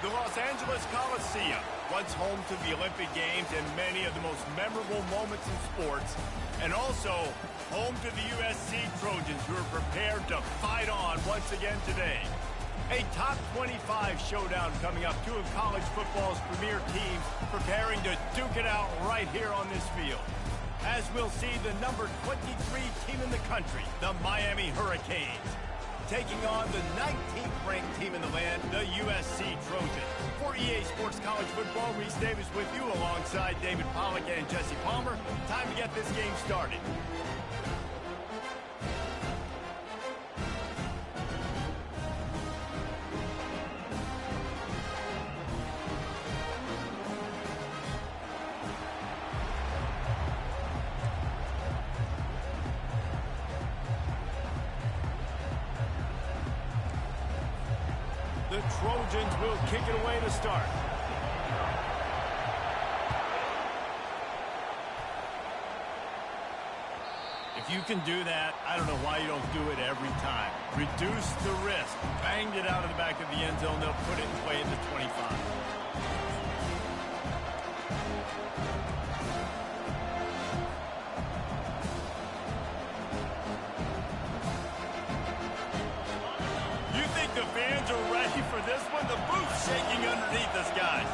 The Los Angeles Coliseum, once home to the Olympic Games and many of the most memorable moments in sports, and also home to the USC Trojans, who are prepared to fight on once again today. A top 25 showdown coming up, two of college football's premier teams preparing to duke it out right here on this field. As we'll see the number 23 team in the country, the Miami Hurricanes, taking on the 19th ranked team in the land, the USC Trojans. For EA Sports College Football, Reese Davis with you alongside David Pollack and Jesse Palmer. Time to get this game started. The Trojans will kick it away to start. If you can do that, I don't know why you don't do it every time. Reduce the risk. Banged it out of the back of the end zone. They'll put it in play at the 25. The fans are ready for this one. The booth's shaking underneath us, guys.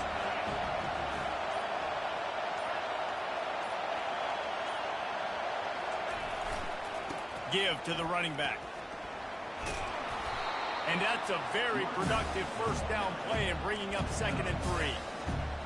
Give to the running back. And that's a very productive first down play and bringing up 2nd and 3.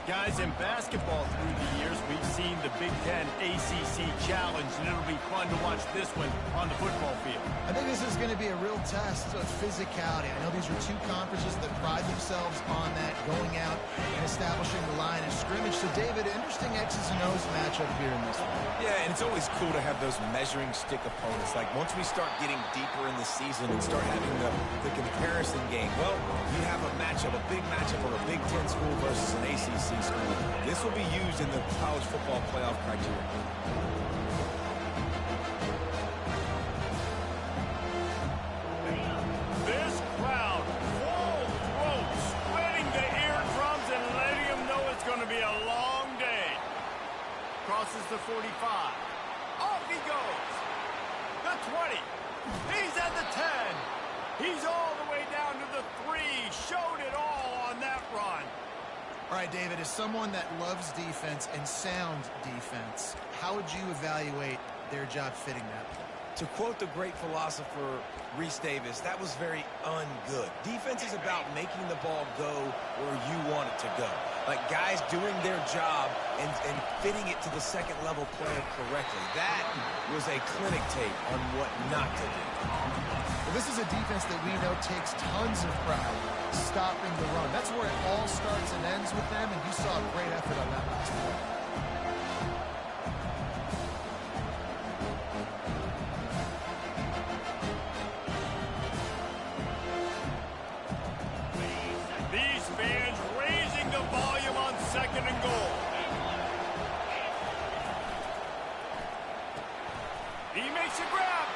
Guys, in basketball through the years, we've seen the Big Ten ACC Challenge, and it'll be fun to watch this one on the football field. I think this is going to be a real test of physicality. I know these are two conferences that pride themselves on that, going out and establishing the line of scrimmage. So, David, interesting X's and O's matchup here in this one. Yeah, and it's always cool to have those measuring stick opponents. Like, once we start getting deeper in the season and start having the comparison game, well, you have a matchup, a big matchup of a Big Ten school versus an ACC school. This will be used in the college football playoff criteria. This crowd, full throat, spreading the eardrums and letting them know it's going to be a long day. Crosses the 45. Off he goes. The 20. He's at the 10. He's all the way down to the 3. Showed it all on that run. All right, David, as someone that loves defense and sound defense, how would you evaluate their job fitting that? To quote the great philosopher Reese Davis, that was very ungood. Defense is about making the ball go where you want it to go. Like guys doing their job and fitting it to the second level player correctly. That was a clinic tape on what not to do. Well, this is a defense that we know takes tons of pride stopping the run. That's where it all starts and ends with them, and you saw a great effort on that last play. These fans raising the volume on 2nd and goal. He makes a grab.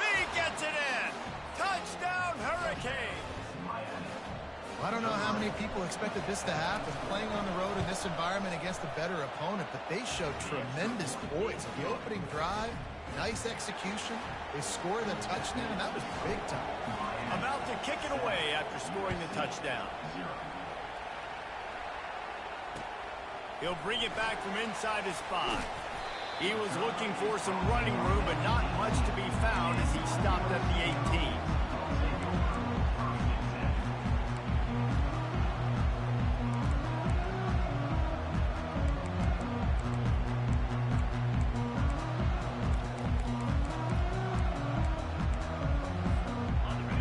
He gets it in. Touchdown, Hurricanes. I don't know how many people expected this to happen, playing on the road in this environment against a better opponent, but they showed tremendous poise. The opening drive, nice execution. They scored the touchdown. That was big time. About to kick it away after scoring the touchdown. He'll bring it back from inside his 5. He was looking for some running room, but not much to be found as he stopped at the 18.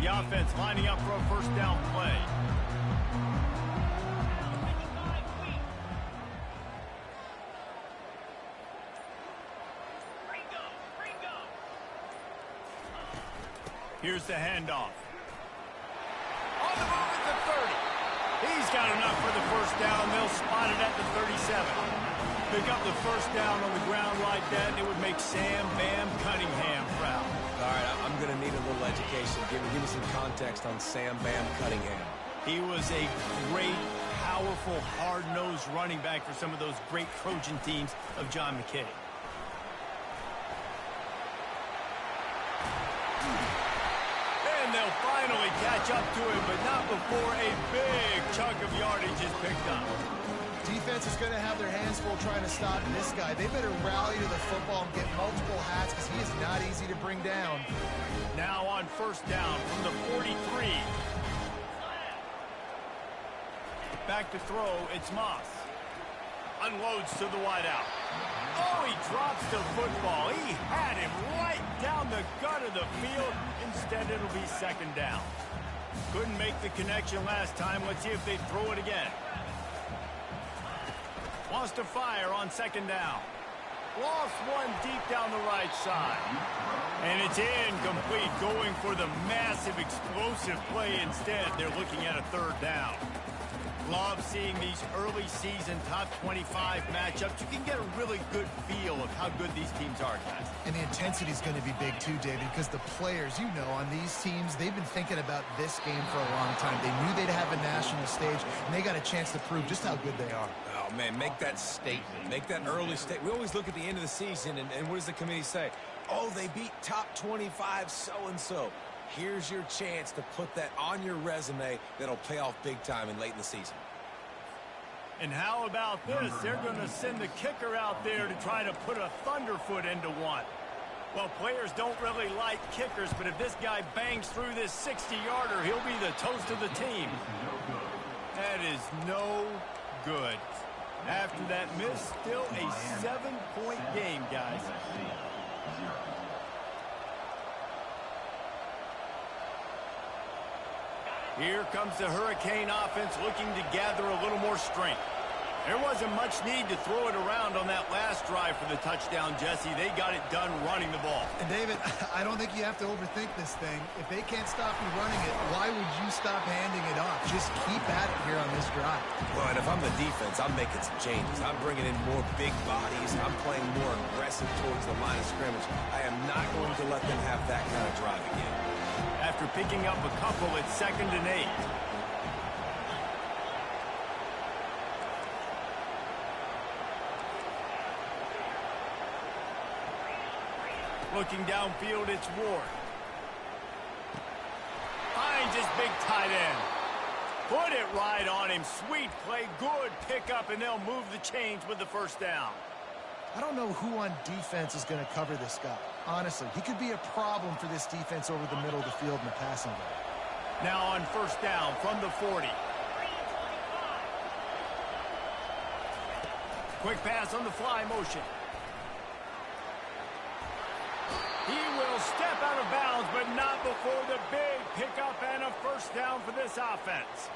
The offense lining up for a first down play. Here's the handoff. On the move at the 30. He's got enough for the first down. They'll spot it at the 37. Pick up the first down on the ground like that, and it would make Sam Bam Cunningham proud. All right, I'm going to need a little education. Give me some context on Sam Bam Cunningham. He was a great powerful, hard-nosed running back for some of those great Trojan teams of John Ncaa. And they'll finally catch up to him, but not before a big chunk of yardage is picked up. Defense is going to have their hands full trying to stop this guy. They better rally to the football and get multiple hats because he is not easy to bring down. Now on first down from the 43. Back to throw, it's Moss. Unloads to the wideout. Oh, he drops the football. He had him right down the gut of the field. Instead, it'll be second down. Couldn't make the connection last time. Let's see if they throw it again. Wants to fire on second down. Lost one deep down the right side. And it's incomplete, going for the massive explosive play instead. They're looking at a third down. Love seeing these early season top 25 matchups. You can get a really good feel of how good these teams are, guys. And the intensity is going to be big too, David, because the players, you know, on these teams, they've been thinking about this game for a long time. They knew they'd have a national stage, and they got a chance to prove just how good they are. Oh, man, make that statement. Make that early statement. We always look at the end of the season, and what does the committee say? Oh, they beat top 25 so-and-so. Here's your chance to put that on your resume that'll pay off big time and late in the season. And how about this? They're going to send the kicker out there to try to put a thunderfoot into one. Well, players don't really like kickers, but if this guy bangs through this 60-yarder, he'll be the toast of the team. That is no good. After that miss, still a 7-point game, guys. Here comes the Hurricane offense looking to gather a little more strength. There wasn't much need to throw it around on that last drive for the touchdown, Jesse. They got it done running the ball. And, David, I don't think you have to overthink this thing. If they can't stop you running it, why would you stop handing it off? Just keep at it here on this drive. Well, and if I'm the defense, I'm making some changes. I'm bringing in more big bodies. I'm playing more aggressive towards the line of scrimmage. I am not going to let them have that kind of drive again. After picking up a couple, it's 2nd and 8. Looking downfield, it's Ward. Finds his big tight end. Put it right on him. Sweet play, good pickup, and they'll move the chains with the first down. I don't know who on defense is going to cover this guy. Honestly, he could be a problem for this defense over the middle of the field in the passing game. Now on first down from the 40. Quick pass on the fly motion. He will step out of bounds, but not before the big pickup and a first down for this offense.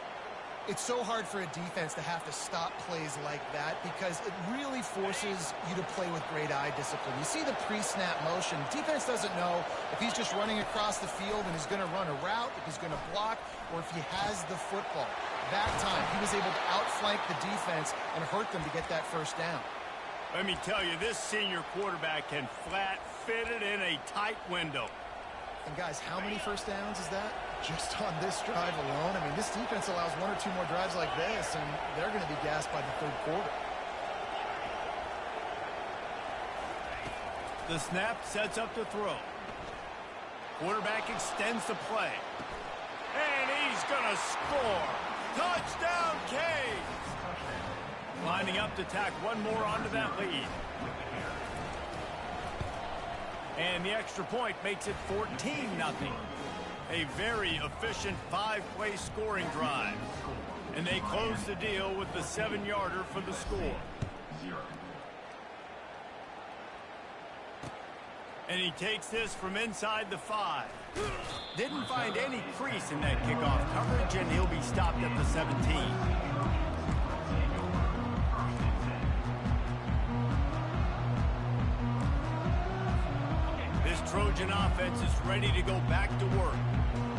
It's so hard for a defense to have to stop plays like that because it really forces you to play with great eye discipline. You see the pre-snap motion. Defense doesn't know if he's just running across the field and he's going to run a route, if he's going to block, or if he has the football. That time, he was able to outflank the defense and hurt them to get that first down. Let me tell you, this senior quarterback can flat fit it in a tight window. And, guys, how many first downs is that? Just on this drive alone? I mean, this defense allows 1 or 2 more drives like this, and they're going to be gassed by the third quarter. The snap sets up the throw. Quarterback extends the play. And he's going to score. Touchdown, Canes! Lining up to tack one more onto that lead. And the extra point makes it 14-0. A very efficient 5-play scoring drive. And they close the deal with the 7-yarder for the score. And he takes this from inside the 5. Didn't find any crease in that kickoff coverage, and he'll be stopped at the 17. Trojan offense is ready to go back to work.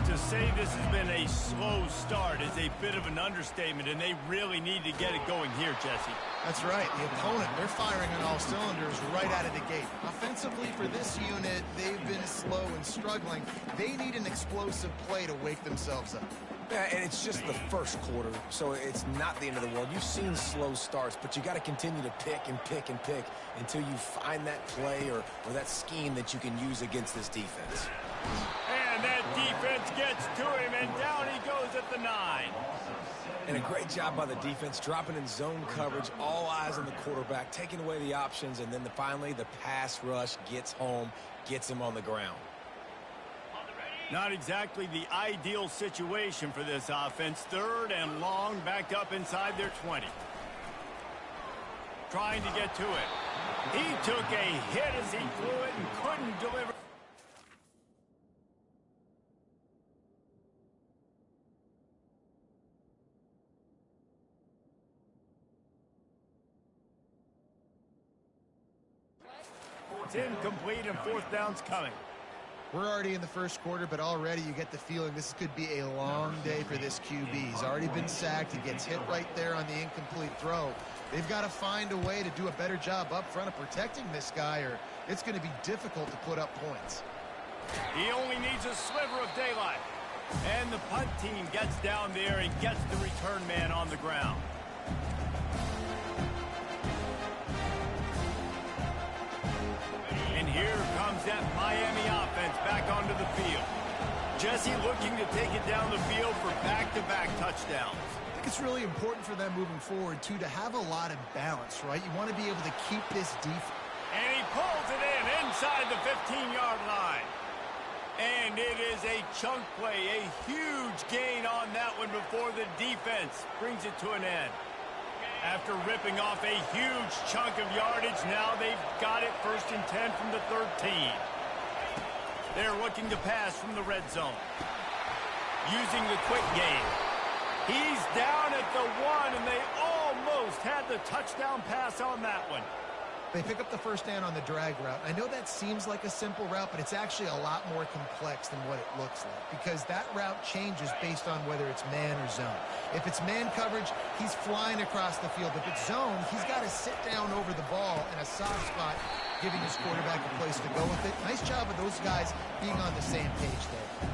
To say this has been a slow start is a bit of an understatement, and they really need to get it going here, Jesse. That's right. The opponent, they're firing on all cylinders right out of the gate. Offensively, for this unit, they've been slow and struggling. They need an explosive play to wake themselves up. Yeah, and it's just the first quarter, so it's not the end of the world. You've seen slow starts, but you got to continue to pick and pick and pick until you find that play or that scheme that you can use against this defense. And that defense gets to him, and down he goes at the 9. And a great job by the defense, dropping in zone coverage, all eyes on the quarterback, taking away the options, and then finally the pass rush gets home, gets him on the ground. Not exactly the ideal situation for this offense. 3rd and long, backed up inside their 20. Trying to get to it. He took a hit as he threw it and couldn't deliver. It's incomplete and 4th down's coming. We're already in the first quarter, but already you get the feeling this could be a long day for this QB. He's already been sacked. He gets hit right there on the incomplete throw. They've got to find a way to do a better job up front of protecting this guy, or it's going to be difficult to put up points. He only needs a sliver of daylight. And the punt team gets down there and gets the return man on the ground. And here comes that Miami offense back onto the field. Jesse looking to take it down the field for back-to-back touchdowns. I think it's really important for them moving forward, too, to have a lot of balance, right? You want to be able to keep this defense. And he pulls it in inside the 15-yard line. And it is a chunk play, a huge gain on that one before the defense brings it to an end. After ripping off a huge chunk of yardage, now they've got it 1st and 10 from the 13. They're looking to pass from the red zone. Using the quick game. He's down at the 1, and they almost had the touchdown pass on that one. They pick up the 1st down on the drag route. I know that seems like a simple route, but it's actually a lot more complex than what it looks like, because that route changes based on whether it's man or zone. If it's man coverage, he's flying across the field. If it's zone, he's got to sit down over the ball in a soft spot, giving his quarterback a place to go with it. Nice job of those guys being on the same page there.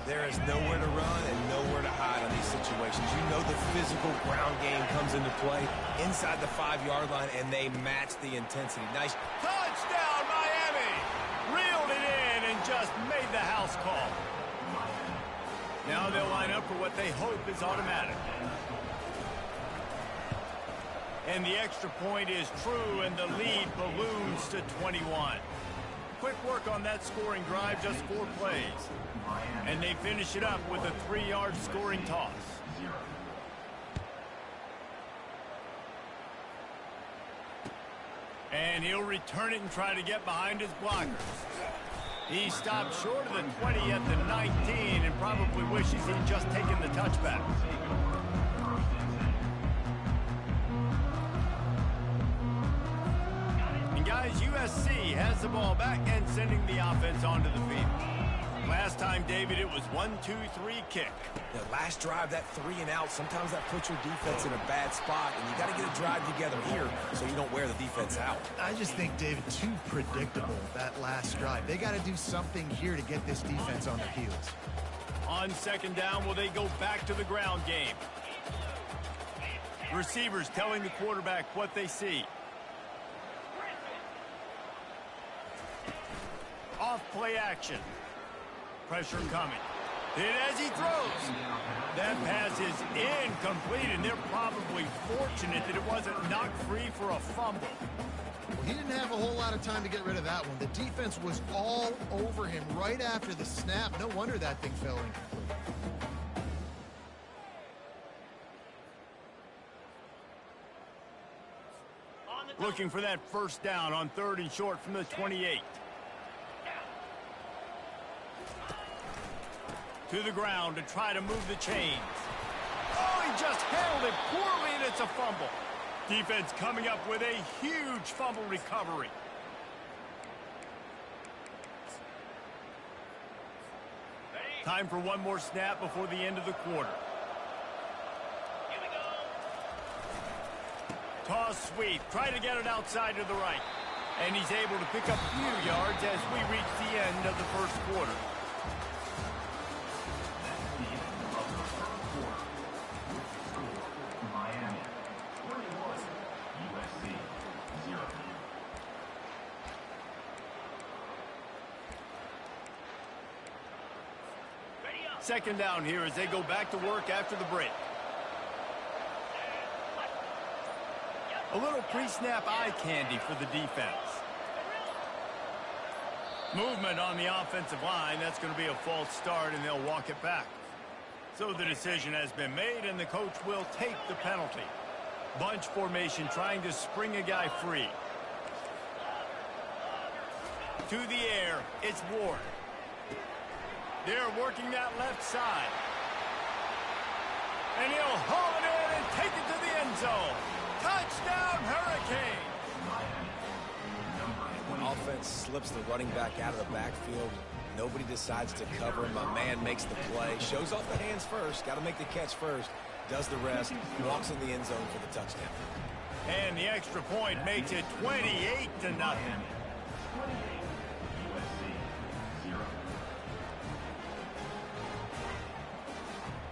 There is nowhere to run and nowhere to hide on these situations. You know the physical ground game comes into play inside the 5-yard line, and they match the intensity. Nice. Touchdown, Miami! Reeled it in and just made the house call. Now they'll line up for what they hope is automatic. And the extra point is true, and the lead balloons to 21. Quick work on that scoring drive, just 4 plays. And they finish it up with a 3-yard scoring toss. And he'll return it and try to get behind his blockers. He stopped short of the 20 at the 19 and probably wishes he'd just taken the touchback. And guys, USC has the ball back and sending the offense onto the field. Last time, David, it was 1-2-3 kick. The last drive, that 3 and out, sometimes that puts your defense in a bad spot, and you got to get a drive together here so you don't wear the defense out. I just think, David, too predictable, that last drive. They got to do something here to get this defense on their heels. On 2nd down, will they go back to the ground game? Receivers telling the quarterback what they see. Off play action. Pressure coming. And as he throws, that pass is incomplete, and they're probably fortunate that it wasn't knocked free for a fumble. Well, he didn't have a whole lot of time to get rid of that one. The defense was all over him right after the snap. No wonder that thing fell incomplete. Looking for that 1st down on 3rd and short from the 28. To the ground to try to move the chains. Oh, he just handled it poorly, and it's a fumble. Defense coming up with a huge fumble recovery. Time for one more snap before the end of the quarter. Here we go. Toss sweep. Try to get it outside to the right. And he's able to pick up a few yards as we reach the end of the 1st quarter. Second down here as they go back to work after the break. A little pre-snap eye candy for the defense. Movement on the offensive line. That's going to be a false start, and they'll walk it back. So the decision has been made, and the coach will take the penalty. Bunch formation trying to spring a guy free. To the air, it's Ward. They're working that left side. And he'll haul it in and take it to the end zone. Touchdown, Hurricane! Offense slips the running back out of the backfield. Nobody decides to cover him. My man makes the play. Shows off the hands first. Got to make the catch first. Does the rest. Walks in the end zone for the touchdown. And the extra point makes it 28-0.